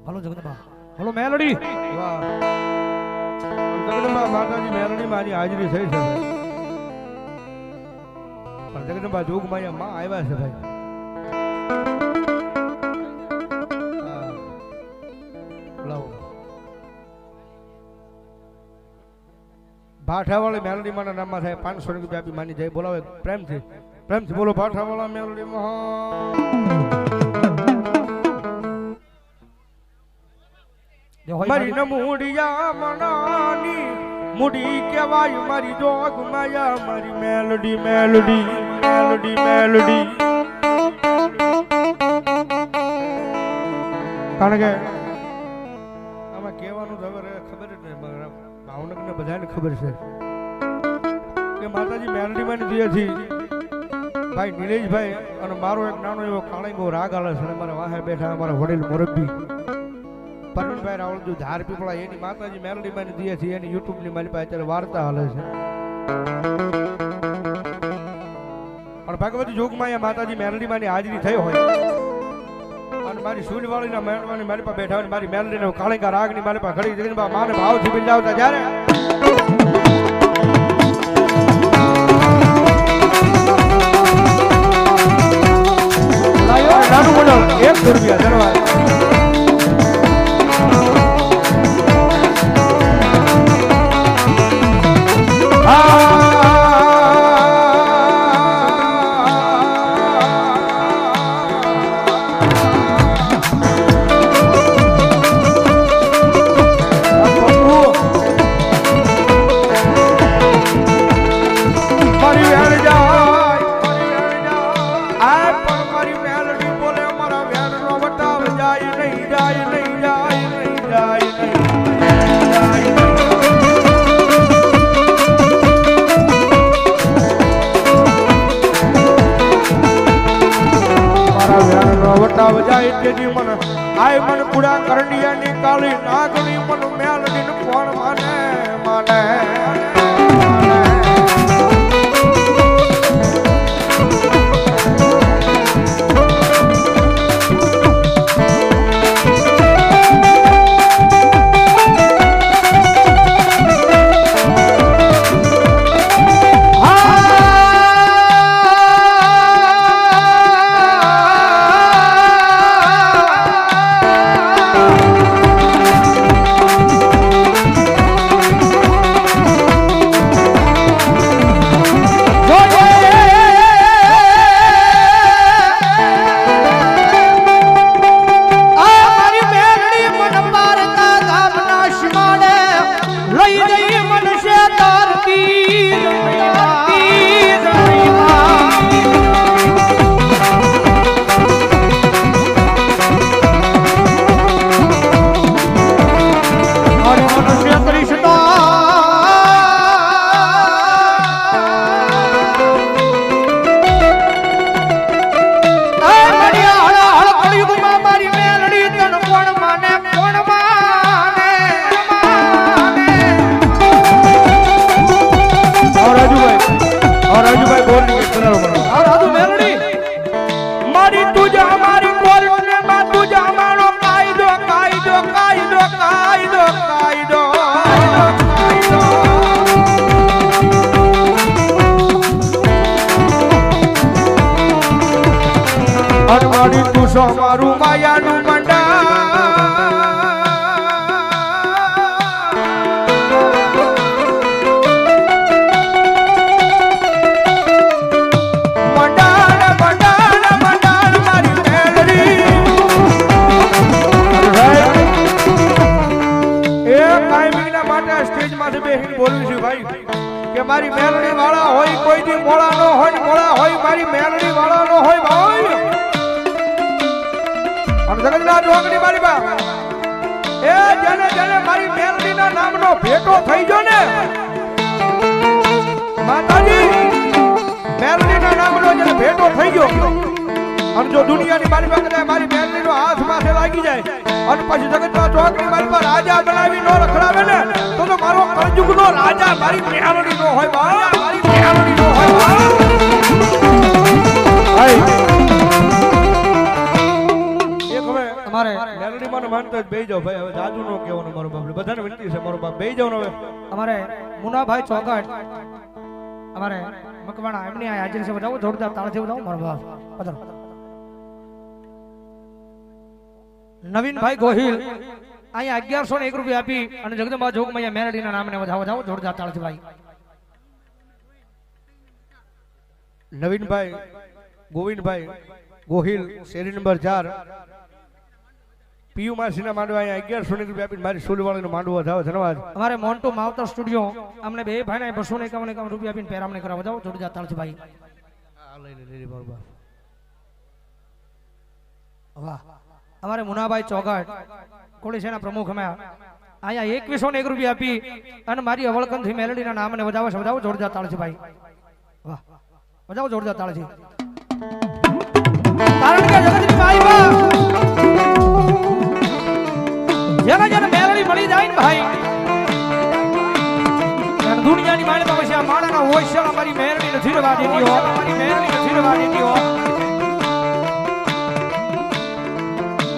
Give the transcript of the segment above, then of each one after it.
Hello Jagdamba, hello Meldi. વાહ જગદંબા માતાજી મેલડી મારી હાજરી થઈ છે ભાઈ. પણ જગદંબા જોગમાયા માં આવ્યા છે ભાઈ. લાવો ભાઠાવાળી મેલડી માના નામમાં થાય 500 રૂપિયા આપી માની જાય. બોલાવે પ્રેમથી બોલો ભાઠાવાળા મેલડી મારી નમુડિયા મનાની મુડી કેવાય મારી જોગ માયા મારી મેલડી મેલડી મેલડી મેલડી. કારણ કે આમાં કહેવાનું તો હવે ખબર જ નહીં, ભાવનગરને બધાને ખબર છે કે માતાજી મેલડી માં દીએથી ભાઈ નિલેશભાઈ અને મારો એક નાનો એવો કાળંગો રાગ આલે છે. મારા વાહે બેઠા અમારા વડીલ મુરબ્બી પરવીનભાઈ રાવળજુ ધાર પીપળા એની માતાજી મેલડી માં દીએથી એની યુટ્યુબ ની મારી પાસે અત્યારે વાર્તા હાલે છે. પણ ભગવતી જોગમાં માતાજી મેલડી માં ની હાજરી થઈ હોય અને મારી સૂનવાળી ના મેળવાની મારી પાસે બેઠા હોય મારી મેલડી નો કાળંગા રાગ ની મારી પાસે ઘડી જઈને માને ભાવથી બિરદાવતા જ્યારે નાનું મોટો 1 રૂપિયા ધન્યવાદ. આય મન કુડા કરડિયાની કાળી નાગણી મન મેલડી નું કોણ માને માને. મારું માયાનું મંડા મારી મેલડી વાળા હોય કોઈ દી મોળા નો હોય મોળા હોય મારી મેલડી વાળા નો હોય ભાઈ. અને જગતના જોગણી મારી બા એ જેને જેને મારી મેલડી ના નામનો ભેટો થઈ ગયો ને માતાજી મેલડી ના નામનો જેને ભેટો થઈ ગયો અને જો દુનિયાની મારી પાસે મારી મેલડી નો હાથ માથે લાગી જાય અને પછી જગતના જોગણી મારી પાસે રાજા બનાવી નો રખડાવે ને તો મારો કળજુગ નો રાજા મારી મેલડી નો હોય બા મારી મેલડી નો હોય બા. એક હવે અમારે મેલડી માં માનતો બેહી જાઓ ભાઈ, હવે જાજુ નો કહેવાનું મારો બાપ, બધાને વિનંતી છે મારો બાપ, બેહી જાઓ ને હવે. અમારે મુનાભાઈ ચોકટ અમારે મકવાણા એમની આ હાજરી છે, બતાવો જોરદાર તાળથી બતાવો મારો બાપ. પધારો. નવીનભાઈ ગોહિલ અહીંયા 1101 રૂપિયા આપી અને જગદંબા જોગમૈયા મેરડીના નામને વધાવો જોરદાર તાળથી ભાઈ. નવીનભાઈ ગોવિંદભાઈ ગોહિલ શેરી નંબર 4 પીયુ માસીના માંડવા અહીંયા 1101 રૂપિયા આપીને મારી સોલવાળીનો માંડવો વધાવો. ધન્યવાદ. અમારે મોન્ટુ માવતર સ્ટુડિયો અમને બે ભાઈને 251 રૂપિયા આપીને પેરામણી કરાવો જાઓ જોરદાર તાળથી ભાઈ. આ લઈ મારો બાપ. વાહ. અમારે મુનાભાઈ ચોગટ કોળીસેના પ્રમુખ અમે અહીંયા 2101 રૂપિયા આપી અને મારી અવળકનથી મેલડીના નામને વધાવો છે, વધાવો જોરદાર તાળથી ભાઈ. વાહ, વધાવો જોરદાર તાળથી. કારણ કે જગતની માઈમાં જેને જેને મેલડી મળી જાય ને ભાઈ, અને દુનિયાની માળમાં પછી આ માળાના ઓશળ અમારી મેલડી નથી રવા દેતી હો, અમારી મેલડી નથી રવા દેતી હો.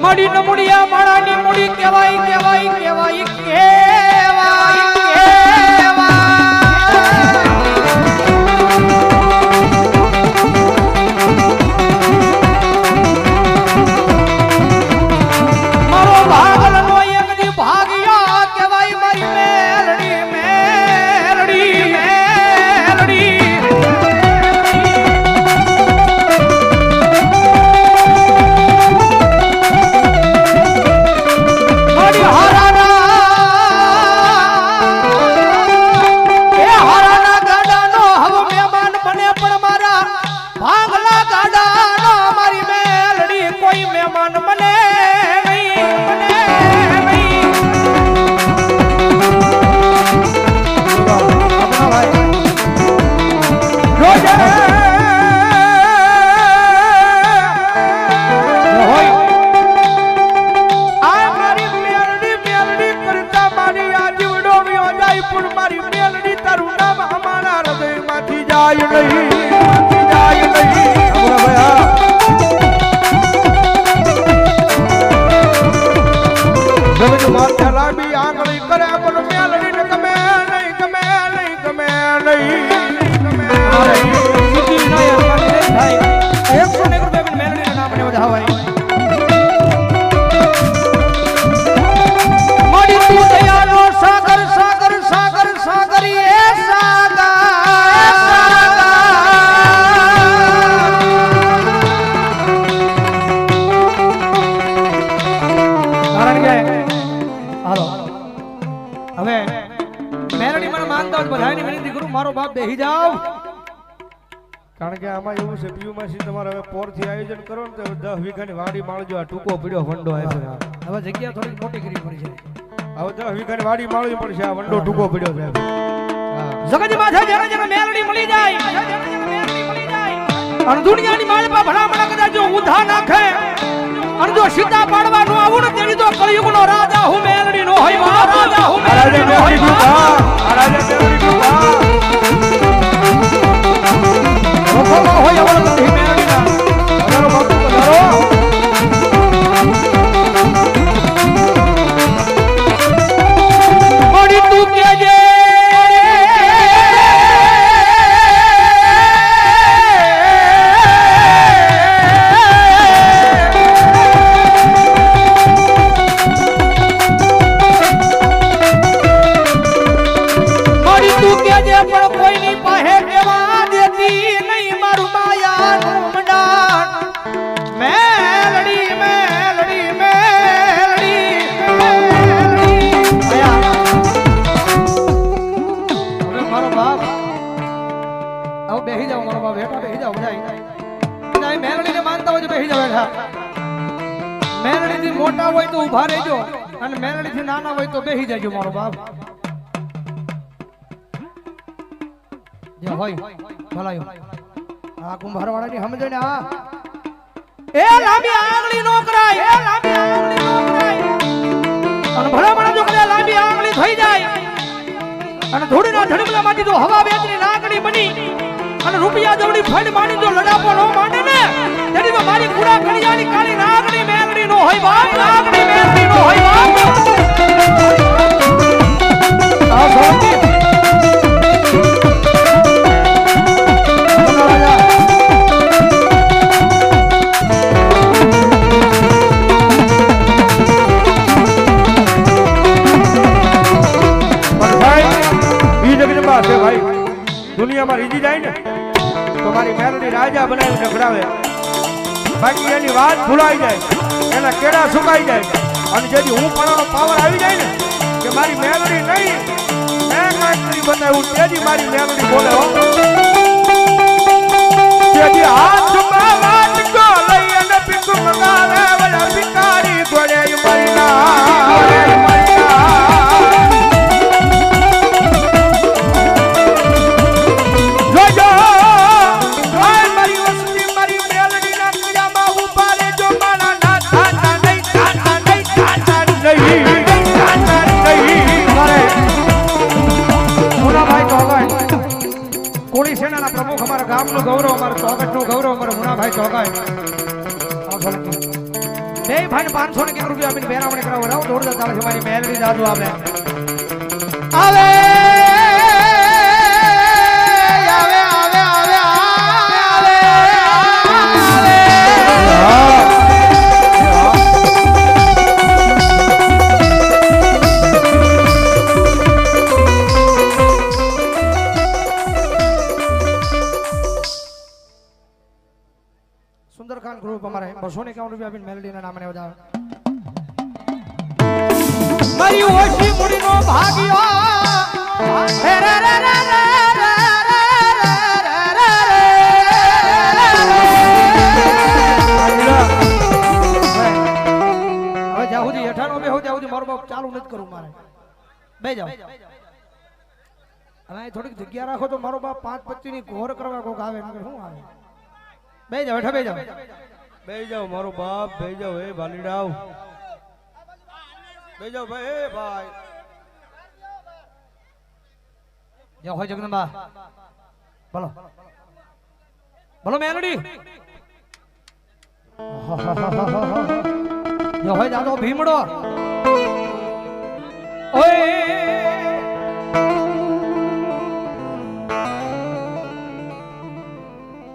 મડી ન મુડિયા માળાની મુડી કહેવાય કહેવાય કહેવાય કહેવાય મારો ભાગલનો એક દી ભાગ્યા કહેવાય મારી મેલડી મેલડી મેલડી. કારણ કે આમાં એવું છે પીયુ માસી તમારે હવે પોર થી આયોજન કરો ને તો 10 વીઘાની વાડી માળજો. આ ટૂંકો પીડ્યો વંડો આવ્યો. હવે જગ્યા થોડી મોટી કરવી પડી છે. હવે 10 વીઘાની વાડી માળવી પડશે. આ વંડો ટૂંકો પીડ્યો છે. જગત માથે જેને જેને મેલડી મળી જાય, અને દુનિયાની માળપા ભણામણા કદાચ જો ઊંધા નાખે અને જો સીધા પાડવા નો આવું ને તેની તો કળિયુગનો રાજા હું મેલડી નો હોય. રાજા હું મેલડી નો હોય. રાજા મેલડી કૃપા હોય અવળકનથી મેલડીના પધારો બાપુ પધારો. મળી તું કેજે પણ કોઈની પાસે કેવા દેતી નહીં મારું માયાનું મંડાણ. મેલડી મેલડી મેલડી મેલડી. હવે મારો બાપ આવ બેહી જાવ, મારો બાપ બેઠા બેહી જાવ. બધા મેલડીને માનતા હોય તો બેહી જાવ બેઠા. મેલડીથી મોટા હોય તો ઊભા રહેજો અને મેલડીથી નાના હોય તો બેહી જાજો મારો બાપ. જે હોય ભલાયો આ કુંભારવાળાની સમજે ને આ એ લાંબી આંગળી નો કરાય, એ લાંબી આંગળી નો કરાય. અને ભલામણા જો કદાચ લાંબી આંગળી થઈ જાય અને ધૂળના ધડમલામાંથી જો હવા વેચની નાગણી બની અને રૂપિયા જવડી ફંડ માની જો લડાપો ન માંડે ને તેની તો મારી કુડા કડિયાની કાળી નાગણી મેલડી નો હોય બાપ નાગણી મેલડી નો હોય બાપ આ સોળકી ભાઈ દુનિયામાં રીજી જાય ને તો મારી મેલડી રાજા બનાવી નખડાવે બાકી એની વાત ભૂલાઈ જાય એના કેડા સુકાઈ જાય અને જેથી હું પણ પાવર આવી જાય ને કે મારી મેલડી નહીં મેં કાંઈ કરી બતાવ્યું તેથી મારી મેલડી બોલે હો તેથી હાથ વાત કો લઈ અને પીકુ મંગાવે વડા ભિખારી ગોળે મારી ના પ્રમુખ અમારા ગામનું ગૌરવ અમારા ચોકટનું ગૌરવ અમારા મુનાભાઈ ચોકાય બે ભાઈ 500 ને રૂપિયા આપીને બેરામણી કરાવો રાવ જોરદાર ચાલે છે મારી મેલડી દાદુ આવે આવે સુંદરકાંડ ગ્રુપ અમારે 251 રૂપિયા આપીને મેલડીના નામે વધાવે મારી ઓછી મુડીનો ભાગ્યો રે રે રે રે હવે જાહુજી 98 બે હો જાહુજી મારો બાપ ચાલુ નથી કરું મારે બે જાવ હવે થોડીક જગ્યા રાખો તો મારો બાપ 525 ની ઘોર કરવા કોક આવે નકર શું આવે બે જાવ હેઠા બે જાવ મારો બાપ બે જાવ એ ભાલીડાવ બે જાવ ભાઈ એ ભાઈ જાવ હોય જગદંબા બોલો બોલો મેલડી જાવ હોય દાદો ભીમડો ઓય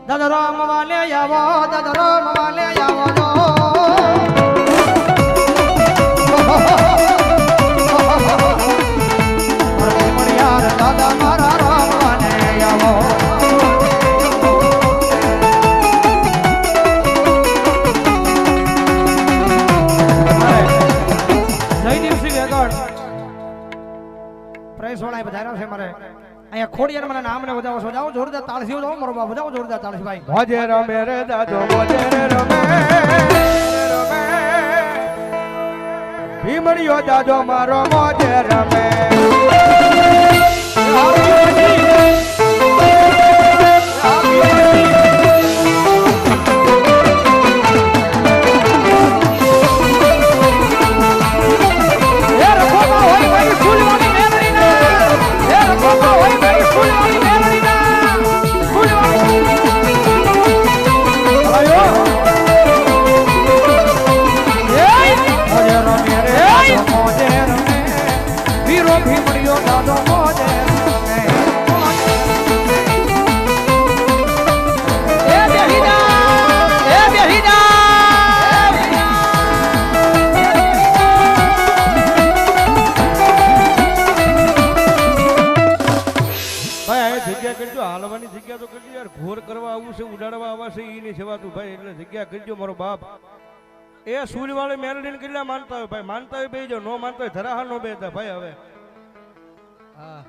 દાદા રામ વાલે આવો દાદા રામ વાલે આવો જો મણિયાર દાદા મારા રામ વાલે આવો જય દિવસી વેગડ પ્રેસ વાળા બધારા છે મારે અહીંયા ખોડિયાર મને નામ ને વધાવો છો જાઓ જોરદાર તાળસીઓ જાઓ મારો બાપ વધાવો જોરદાર તાળસી ભાઈ મોજે રમે રે દાદો મોજે રમે ભીમડીયો દાદો મારો મોજે રમે હાલવાની જગ્યા તો કરજો યાર ઘોર કરવા આવું છે ઉડાડવા આવા છે ઈ નહીં સેવાતું ભાઈ એટલે જગ્યા કરજો મારો બાપ એ સૂર્યવાળી મેલડીને કેટલા માનતા હોય ભાઈ માનતા હોય બેજો નો માનતા હોય ધરાહાર નો બેતા ભાઈ હવે હા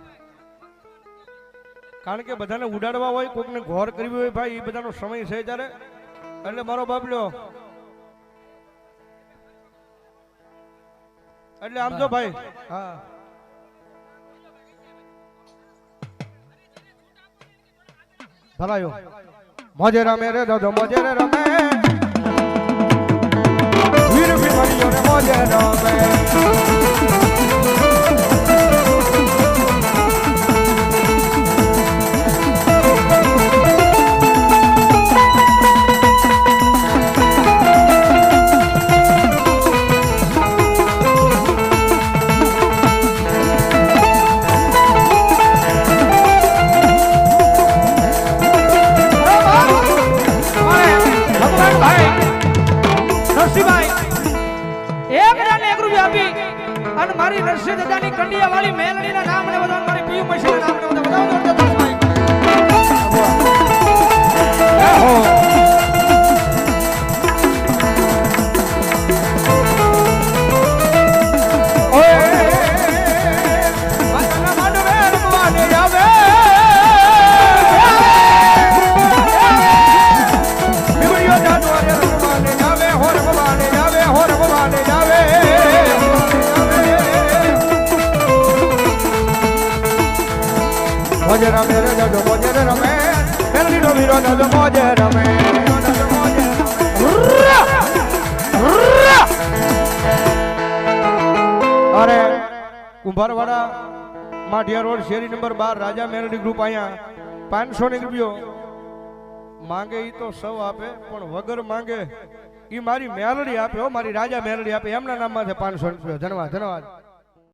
કારણ કે બધાને ઉડાડવા હોય કોકને ઘોર કરવી હોય ભાઈ એ બધાનો સમય છે ત્યારે એટલે મારો બાપ લ્યો એટલે આમ તો ભાઈ હા ભલાયો મોજે રમે રે દાદો મોજે રે રમે વીર ભીમડીયો રે મોજે રમે એક હજારને 1 રૂપિયા આપી અને મારી નરસિંહ દાદાની કંડિયા વાળી મેલડીના નામ ને બધા મારી પીયુ મશીના નામ ને બધા મોજે રમે રે જજો મોજે રમે મેલડી નો વીરો જજો મોજે રમે અરે કુંભારવાડા માઢિયા રોડ શેરી નંબર 12 રાજા મેલડી ગ્રુપ અહીંયા 500 રૂપિયો માંગે ઈ તો સૌ આપે પણ વગર માંગે ઈ મારી મેલડી આપે હો મારી રાજા મેલડી આપે એમના નામમાં છે 500 રૂપિયો ધન્યવાદ ધન્યવાદ